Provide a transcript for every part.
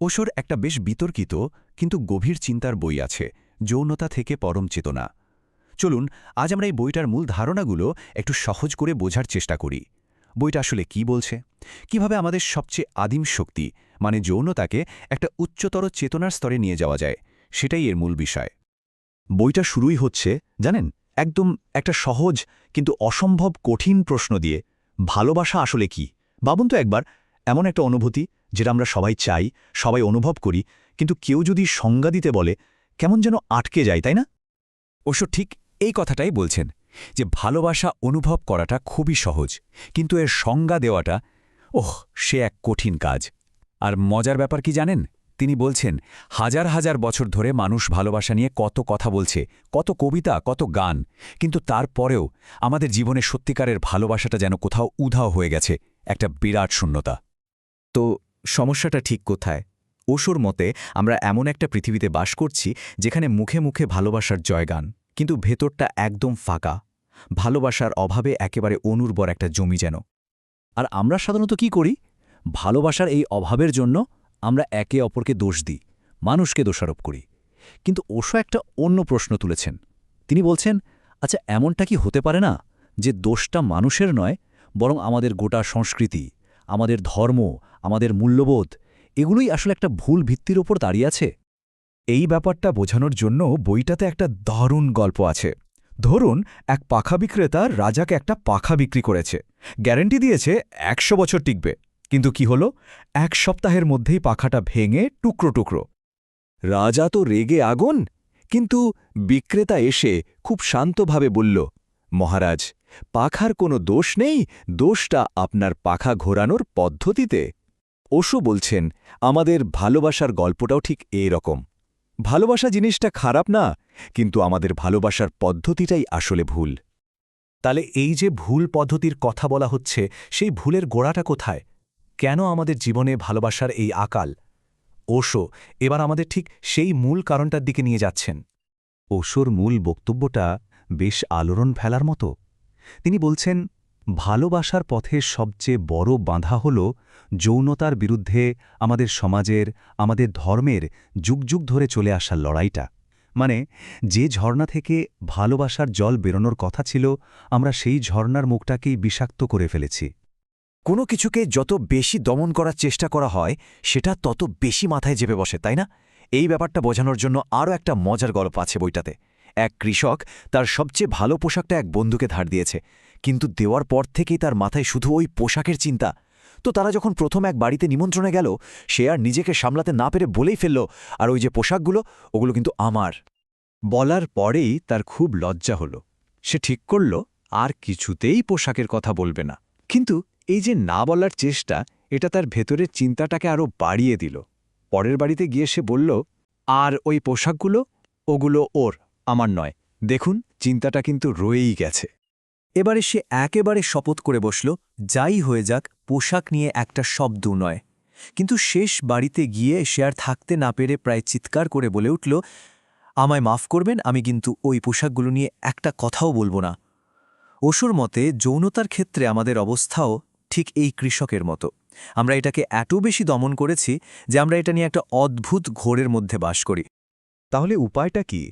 ওশোর একটা বেশ বিতর্কিত কিন্তু গভীর চিন্তার বই আছে, যৌনতা থেকে পরম চেতনা। চলুন আজ আমরা এই বইটার মূল ধারণাগুলো একটু সহজ করে বোঝার চেষ্টা করি। বইটা আসলে কি বলছে, কিভাবে আমাদের সবচেয়ে আদিম শক্তি মানে যৌনতাকে একটা উচ্চতর চেতনার স্তরে নিয়ে যাওয়া যায়, সেটাই এর মূল বিষয়। বইটা শুরুই হচ্ছে জানেন, একদম একটা সহজ কিন্তু অসম্ভব কঠিন প্রশ্ন দিয়ে, ভালোবাসা আসলে কি? ভাবুন তো একবার, এমন একটা অনুভূতি যেটা আমরা সবাই চাই, সবাই অনুভব করি, কিন্তু কেউ যদি সংজ্ঞা দিতে বলে কেমন যেন আটকে যায়, তাই না? ওশো ঠিক এই কথাটাই বলছেন যে ভালোবাসা অনুভব করাটা খুবই সহজ, কিন্তু এর সংজ্ঞা দেওয়াটা সে এক কঠিন কাজ। আর মজার ব্যাপার কি জানেন, তিনি বলছেন হাজার হাজার বছর ধরে মানুষ ভালোবাসা নিয়ে কত কথা বলছে, কত কবিতা, কত গান, কিন্তু তারপরেও আমাদের জীবনে সত্যিকারের ভালোবাসাটা যেন কোথাও উধাও হয়ে গেছে, একটা বিরাট শূন্যতা। তো সমস্যাটা ঠিক কোথায়? ওশোর মতে আমরা এমন একটা পৃথিবীতে বাস করছি যেখানে মুখে মুখে ভালোবাসার জয়গান, কিন্তু ভেতরটা একদম ফাঁকা। ভালোবাসার অভাবে একেবারে অনুর্বর একটা জমি যেন। আর আমরা সাধারণত কি করি? ভালোবাসার এই অভাবের জন্য আমরা একে অপরকে দোষ দিই, মানুষকে দোষারোপ করি। কিন্তু ওশো একটা অন্য প্রশ্ন তুলেছেন। তিনি বলছেন, আচ্ছা এমনটা কি হতে পারে না যে দোষটা মানুষের নয়, বরং আমাদের গোটা সংস্কৃতি, আমাদের ধর্ম, আমাদের মূল্যবোধ, এগুলোই আসলে একটা ভুল ভিত্তির ওপর দাঁড়িয়ে আছে? এই ব্যাপারটা বোঝানোর জন্য বইটাতে একটা দারুণ গল্প আছে। ধরুন, এক পাখা বিক্রেতা রাজাকে একটা পাখা বিক্রি করেছে, গ্যারান্টি দিয়েছে ১০০ বছর টিকবে। কিন্তু কি হলো, ১ সপ্তাহের মধ্যেই পাখাটা ভেঙে টুকরো টুকরো। রাজা তো রেগে আগুন, কিন্তু বিক্রেতা এসে খুব শান্তভাবে বলল, মহারাজ, পাখার কোনো দোষ নেই, দোষটা আপনার পাখা ঘোরানোর পদ্ধতিতে। ওশো বলছেন আমাদের ভালোবাসার গল্পটাও ঠিক এরকম। ভালোবাসা জিনিসটা খারাপ না, কিন্তু আমাদের ভালোবাসার পদ্ধতিটাই আসলে ভুল। তাহলে এই যে ভুল পদ্ধতির কথা বলা হচ্ছে, সেই ভুলের গোড়াটা কোথায়? কেন আমাদের জীবনে ভালোবাসার এই আকাল? ওশো এবার আমাদের ঠিক সেই মূল কারণটার দিকে নিয়ে যাচ্ছেন। ওশোর মূল বক্তব্যটা বেশ আলোড়ন ফেলার মতো। তিনি বলছেন, ভালোবাসার পথে সবচেয়ে বড় বাধা হল যৌনতার বিরুদ্ধে আমাদের সমাজের, আমাদের ধর্মের যুগ যুগ ধরে চলে আসা লড়াইটা। মানে, যে ঝর্ণা থেকে ভালোবাসার জল বেরোনোর কথা ছিল, আমরা সেই ঝর্ণার মুখটাকেই বিষাক্ত করে ফেলেছি। কোনো কিছুকে যত বেশি দমন করার চেষ্টা করা হয়, সেটা তত বেশি মাথায় চেপে বসে, তাই না? এই ব্যাপারটা বোঝানোর জন্য আরও একটা মজার গল্প আছে বইটাতে। এক কৃষক তার সবচেয়ে ভালো পোশাকটা এক বন্ধুকে ধার দিয়েছে, কিন্তু দেওয়ার পর থেকেই তার মাথায় শুধু ওই পোশাকের চিন্তা। তো তারা যখন প্রথম এক বাড়িতে নিমন্ত্রণে গেল, সে আর নিজেকে সামলাতে না পেরে বলেই ফেলল, আর ওই যে পোশাকগুলো, ওগুলো কিন্তু আমার। বলার পরেই তার খুব লজ্জা হল। সে ঠিক করল আর কিছুতেই পোশাকের কথা বলবে না। কিন্তু এই যে না বলার চেষ্টা, এটা তার ভেতরের চিন্তাটাকে আরও বাড়িয়ে দিল। পরের বাড়িতে গিয়ে সে বলল, আর ওই পোশাকগুলো, ওগুলো ওর, আমার নয়। দেখুন, চিন্তাটা কিন্তু রয়েই গেছে। এবারে সে একেবারে শপথ করে বসল, যাই হয়ে যাক, পোশাক নিয়ে একটা শব্দ নয়। কিন্তু শেষ বাড়িতে গিয়ে সে আর থাকতে না পেরে প্রায় চিৎকার করে বলে উঠল, আমায় মাফ করবেন, আমি কিন্তু ওই পোশাকগুলো নিয়ে একটা কথাও বলবো না। ওশোর মতে যৌনতার ক্ষেত্রে আমাদের অবস্থাও ঠিক এই কৃষকের মতো। আমরা এটাকে এত বেশি দমন করেছি যে আমরা এটা নিয়ে একটা অদ্ভুত ঘোরের মধ্যে বাস করি। তাহলে উপায়টা কি?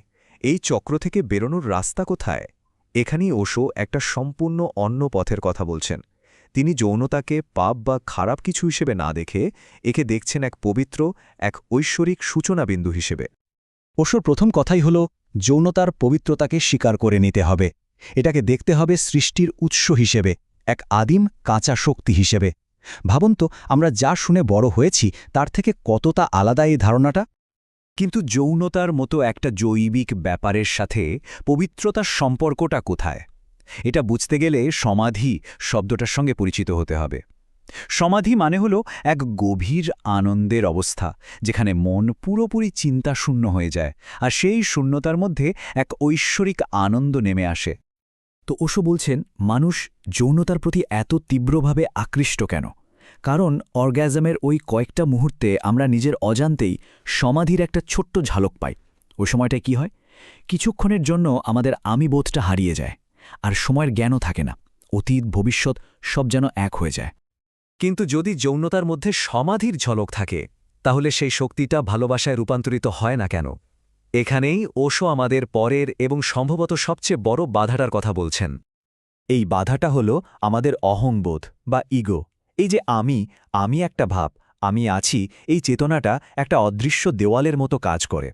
এই চক্র থেকে বেরোনোর রাস্তা কোথায়? এখানেই ওশো একটা সম্পূর্ণ অন্য পথের কথা বলছেন। তিনি যৌনতাকে পাপ বা খারাপ কিছু হিসেবে না দেখে একে দেখছেন এক পবিত্র, এক ঐশ্বরিক সূচনা বিন্দু হিসেবে। ওশোর প্রথম কথাই হল, যৌনতার পবিত্রতাকে স্বীকার করে নিতে হবে। এটাকে দেখতে হবে সৃষ্টির উৎস হিসেবে, এক আদিম কাঁচা শক্তি হিসেবে। ভাবুন তো, আমরা যা শুনে বড় হয়েছি তার থেকে কতটা আলাদা এই ধারণাটা। কিন্তু যৌনতার মতো একটা জৈবিক ব্যাপারের সাথে পবিত্রতার সম্পর্কটা কোথায়? এটা বুঝতে গেলে সমাধি শব্দটার সঙ্গে পরিচিত হতে হবে। সমাধি মানে হল এক গভীর আনন্দের অবস্থা, যেখানে মন পুরোপুরি চিন্তাশূন্য হয়ে যায়, আর সেই শূন্যতার মধ্যে এক ঐশ্বরিক আনন্দ নেমে আসে। তো ওশো বলছেন, মানুষ যৌনতার প্রতি এত তীব্রভাবে আকৃষ্ট কেন? কারণ অর্গ্যাজমের ওই কয়েকটা মুহূর্তে আমরা নিজের অজান্তেই সমাধির একটা ছোট্ট ঝালক পাই। ওই সময়টায় কি হয়? কিছুক্ষণের জন্য আমাদের আমিবোধটা হারিয়ে যায়, আর সময়ের জ্ঞানও থাকে না। অতীত ভবিষ্যৎ সব যেন এক হয়ে যায়। কিন্তু যদি যৌনতার মধ্যে সমাধির ঝলক থাকে, তাহলে সেই শক্তিটা ভালোবাসায় রূপান্তরিত হয় না কেন? এখানেই ওশো আমাদের পরের এবং সম্ভবত সবচেয়ে বড় বাধাটার কথা বলছেন। এই বাধাটা হলো আমাদের অহংবোধ বা ইগো। এই যে আমি একটা ভাব, আমি আছি, এই চেতনাটা একটা অদৃশ্য দেওয়ালের মতো কাজ করে।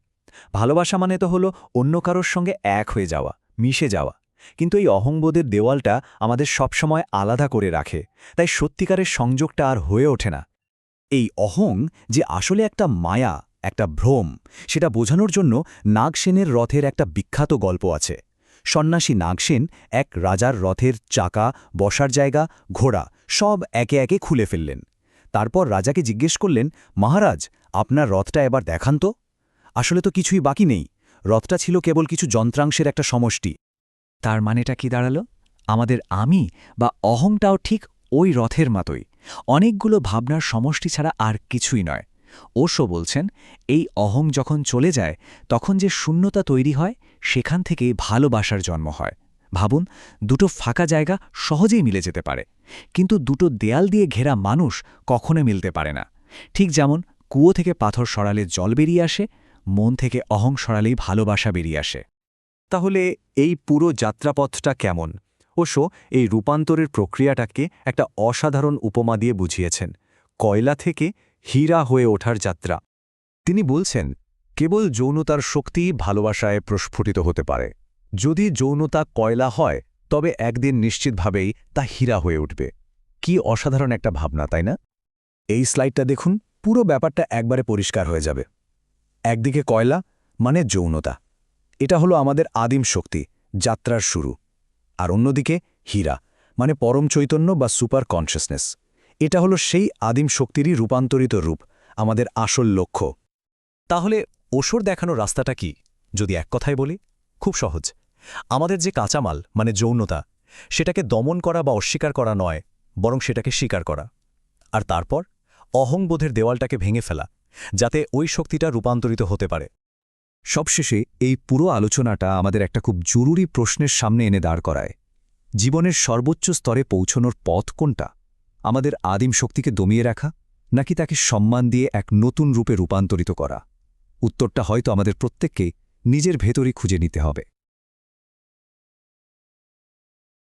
ভালোবাসা মানে তো হলো অন্য কারোর সঙ্গে এক হয়ে যাওয়া, মিশে যাওয়া। কিন্তু এই অহংবোধের দেওয়ালটা আমাদের সবসময় আলাদা করে রাখে, তাই সত্যিকারের সংযোগটা আর হয়ে ওঠে না। এই অহং যে আসলে একটা মায়া, একটা ভ্রম, সেটা বোঝানোর জন্য নাগসেনের রথের একটা বিখ্যাত গল্প আছে। সন্ন্যাসী নাগসেন এক রাজার রথের চাকা, বসার জায়গা, ঘোড়া সব একে একে খুলে ফেললেন। তারপর রাজাকে জিজ্ঞেস করলেন, মহারাজ, আপনার রথটা এবার দেখান তো। আসলে তো কিছুই বাকি নেই, রথটা ছিল কেবল কিছু যন্ত্রাংশের একটা সমষ্টি। তার মানেটা কি দাঁড়ালো? আমাদের আমি বা অহংটাও ঠিক ওই রথের মতোই, অনেকগুলো ভাবনার সমষ্টি ছাড়া আর কিছুই নয়। ওশো বলছেন, এই অহং যখন চলে যায় তখন যে শূন্যতা তৈরি হয়, সেখান থেকেই ভালোবাসার জন্ম হয়। ভাবুন, দুটো ফাঁকা জায়গা সহজেই মিলে যেতে পারে, কিন্তু দুটো দেয়াল দিয়ে ঘেরা মানুষ কখনো মিলতে পারে না। ঠিক যেমন কুয়ো থেকে পাথর সরালে জল বেরিয়ে আসে, মন থেকে অহং সরালেই ভালোবাসা বেরিয়ে আসে। তাহলে এই পুরো যাত্রাপথটা কেমন? ওশো এই রূপান্তরের প্রক্রিয়াটাকে একটা অসাধারণ উপমা দিয়ে বুঝিয়েছেন, কয়লা থেকে হীরা হয়ে ওঠার যাত্রা। তিনি বলছেন, কেবল যৌনতার শক্তিই ভালোবাসায় প্রস্ফুটিত হতে পারে। যদি যৌনতা কয়লা হয়, তবে একদিন নিশ্চিতভাবেই তা হীরা হয়ে উঠবে। কি অসাধারণ একটা ভাবনা, তাই না? এই স্লাইডটা দেখুন, পুরো ব্যাপারটা একবারে পরিষ্কার হয়ে যাবে। একদিকে কয়লা মানে যৌনতা, এটা হলো আমাদের আদিম শক্তি, যাত্রার শুরু। আর অন্যদিকে হীরা মানে পরম চৈতন্য বা সুপার কনশাসনেস, এটা হলো সেই আদিম শক্তিরই রূপান্তরিত রূপ, আমাদের আসল লক্ষ্য। তাহলে ওশোর দেখানো রাস্তাটা কি? যদি এক কথায় বলি, খুব সহজ। আমাদের যে কাঁচামাল মানে যৌনতা, সেটাকে দমন করা বা অস্বীকার করা নয়, বরং সেটাকে স্বীকার করা। আর তারপর অহংবোধের দেওয়ালটাকে ভেঙে ফেলা, যাতে ওই শক্তিটা রূপান্তরিত হতে পারে। সবশেষে এই পুরো আলোচনাটা আমাদের একটা খুব জরুরি প্রশ্নের সামনে এনে দাঁড় করায়। জীবনের সর্বোচ্চ স্তরে পৌঁছনোর পথ কোনটা? আমাদের আদিম শক্তিকে দমিয়ে রাখা, নাকি তাকে সম্মান দিয়ে এক নতুন রূপে রূপান্তরিত করা? উত্তরটা হয়তো আমাদের প্রত্যেককেই নিজের ভেতরই খুঁজে নিতে হবে।